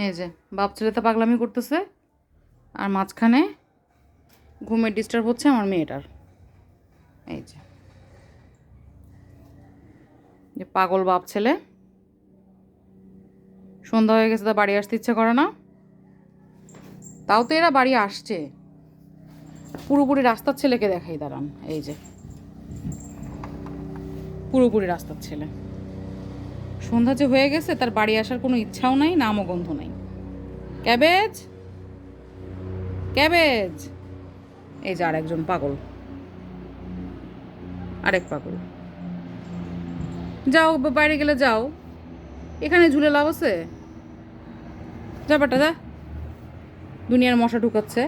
এই যে বাপ ছেলেতে পাগলামি করতেছে, আর মাঝখানে ঘুমের ডিস্টার্ব হচ্ছে আমার মেয়েটার। এই যে যে পাগল বাপ ছেলে, সন্ধ্যা হয়ে গেছে, তা বাড়ি আসতে ইচ্ছে করে না। তাও তো এরা বাড়ি আসছে। পুরোপুরি রাস্তার ছেলেকে দেখাই, দাঁড়ান। এই যে পুরোপুরি রাস্তার ছেলে, সন্ধ্যা যে হয়ে গেছে তার বাড়ি আসার কোনো ইচ্ছাও নাই, নামও গন্ধ নাই। Cabbage, cabbage. এই যে আরেকজন পাগল, আরেক পাগল। যাও বাইরে গেলে যাও, এখানে ঝুলে লাভ আছে? যা বেটা যা, দুনিয়ার মশা ঢুকাচ্ছে।